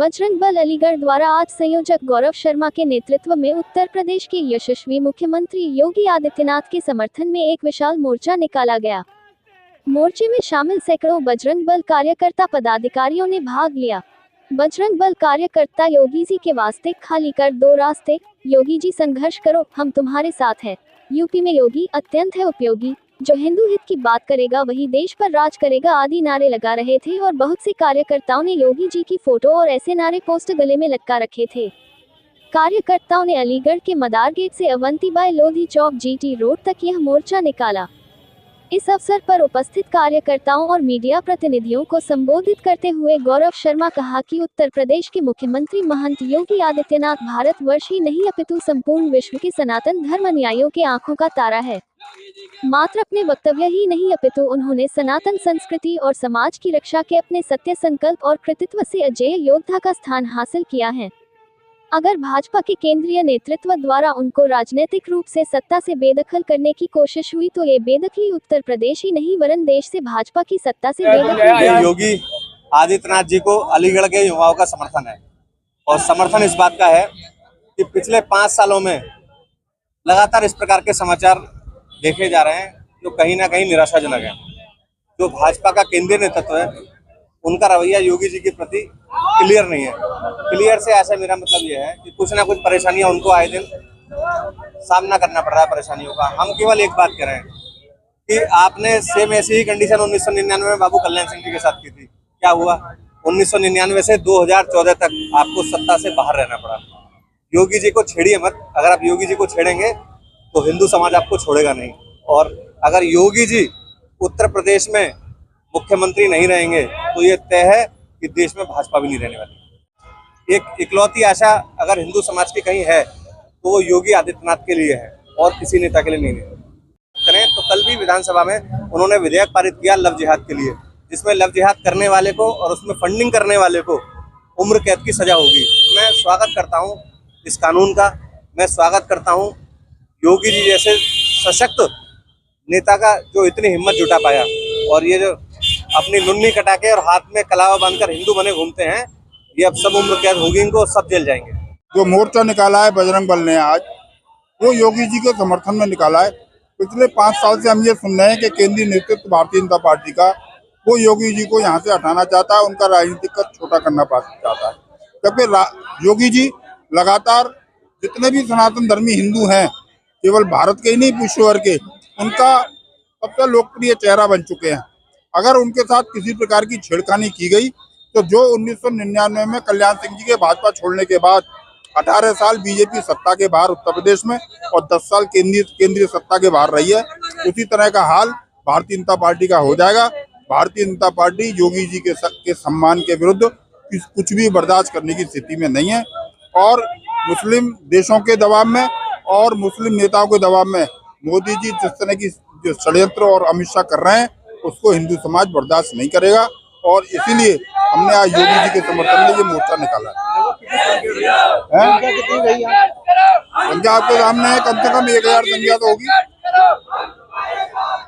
बजरंग दल अलीगढ़ द्वारा आज संयोजक गौरव शर्मा के नेतृत्व में उत्तर प्रदेश के यशस्वी मुख्यमंत्री योगी आदित्यनाथ के समर्थन में एक विशाल मोर्चा निकाला गया। मोर्चे में शामिल सैकड़ों बजरंग दल कार्यकर्ता पदाधिकारियों ने भाग लिया। बजरंग दल कार्यकर्ता योगी जी के वास्ते खाली कर दो रास्ते, योगी जी संघर्ष करो, हम तुम्हारे साथ है, यूपी में योगी अत्यंत है उपयोगी, जो हिंदू हित की बात करेगा वही देश पर राज करेगा आदि नारे लगा रहे थे और बहुत से कार्यकर्ताओं ने योगी जी की फोटो और ऐसे नारे पोस्टर गले में लटका रखे थे। कार्यकर्ताओं ने अलीगढ़ के मदार गेट से अवंतीबाई लोधी चौक जीटी रोड तक यह मोर्चा निकाला। इस अवसर पर उपस्थित कार्यकर्ताओं और मीडिया प्रतिनिधियों को संबोधित करते हुए गौरव शर्मा कहा कि उत्तर प्रदेश के मुख्यमंत्री महंत योगी आदित्यनाथ भारतवर्ष ही नहीं अपितु संपूर्ण विश्व के सनातन धर्म अनुयायियों के आंखों का तारा है। मात्र अपने वक्तव्य ही नहीं अपितु उन्होंने सनातन संस्कृति और समाज की रक्षा के अपने सत्य संकल्प और कृतित्व से अजेय योद्धा का स्थान हासिल किया है। अगर भाजपा के केंद्रीय नेतृत्व द्वारा उनको राजनीतिक रूप से सत्ता से बेदखल करने की कोशिश हुई तो ये बेदखली उत्तर प्रदेश ही नहीं वरन देश से भाजपा की सत्ता से बेदखली। योगी आदित्यनाथ जी को अलीगढ़ के युवाओं का समर्थन है और समर्थन इस बात का है कि पिछले 5 सालों में लगातार इस प्रकार के समाचार देखे जा रहे हैं जो कहीं ना कहीं निराशाजनक है। जो भाजपा का केंद्रीय नेतृत्व है उनका रवैया योगी जी के प्रति क्लियर नहीं है। क्लियर से ऐसा मेरा मतलब ये है कि कुछ ना कुछ परेशानियां उनको आए दिन सामना करना पड़ रहा है परेशानियों का। हम केवल एक बात कह रहे हैं कि आपने सेम ऐसी ही कंडीशन 1999 में बाबू कल्याण सिंह जी के साथ की थी। क्या हुआ? 1999 से 2014 तक आपको सत्ता से बाहर रहना पड़ा। योगी जी को छेड़िए मत। अगर आप योगी जी को छेड़ेंगे तो हिंदू समाज आपको छोड़ेगा नहीं। और अगर योगी जी उत्तर प्रदेश में मुख्यमंत्री नहीं रहेंगे तो ये तय है कि देश में भाजपा भी नहीं रहने वाली। एक इकलौती आशा अगर हिंदू समाज की कहीं है तो वो योगी आदित्यनाथ के लिए है और किसी नेता के लिए नहीं करें। तो कल भी विधानसभा में उन्होंने विधेयक पारित किया लव जिहाद के लिए, जिसमें लव जिहाद करने वाले को और उसमें फंडिंग करने वाले को उम्र कैद की सजा होगी। मैं स्वागत करता हूँ इस कानून का। मैं स्वागत करता हूँ योगी जी जैसे सशक्त नेता का जो इतनी हिम्मत जुटा पाया। और ये जो अपनी लुन्नी कटा के और हाथ में कलावा बांधकर हिंदू बने घूमते हैं, ये अब सब उम्र कैद होगी इनको, सब जेल जाएंगे। जो मोर्चा निकाला है बजरंग दल ने आज, वो योगी जी के समर्थन में निकाला है। पिछले 5 साल से हम ये सुन रहे हैं कि केंद्रीय नेतृत्व भारतीय जनता पार्टी का वो योगी जी को यहाँ से हटाना चाहता है, उनका राजनीतिक कद छोटा करना चाहता है। क्योंकि योगी जी लगातार जितने भी सनातन धर्मी हिंदू हैं, केवल भारत के ही नहीं विश्व भर के, उनका सबसे लोकप्रिय चेहरा बन चुके हैं। अगर उनके साथ किसी प्रकार की छेड़खानी की गई तो जो 1999 में कल्याण सिंह जी के भाजपा छोड़ने के बाद 18 साल बीजेपी सत्ता के बाहर उत्तर प्रदेश में और 10 साल केंद्रीय सत्ता के बाहर रही है, उसी तरह का हाल भारतीय जनता पार्टी का हो जाएगा। भारतीय जनता पार्टी योगी जी के सम्मान के विरुद्ध कुछ भी बर्दाश्त करने की स्थिति में नहीं है। और मुस्लिम देशों के दबाव में और मुस्लिम नेताओं के दबाव में मोदी जी जिस तरह की जो षड्यंत्र और अमित शाह कर रहे हैं उसको हिंदू समाज बर्दाश्त नहीं करेगा। और इसीलिए हमने आज योगी जी के समर्थन में ये मोर्चा निकाला है। संख्या आपके सामने है, कम से कम 1000 संख्या तो होगी।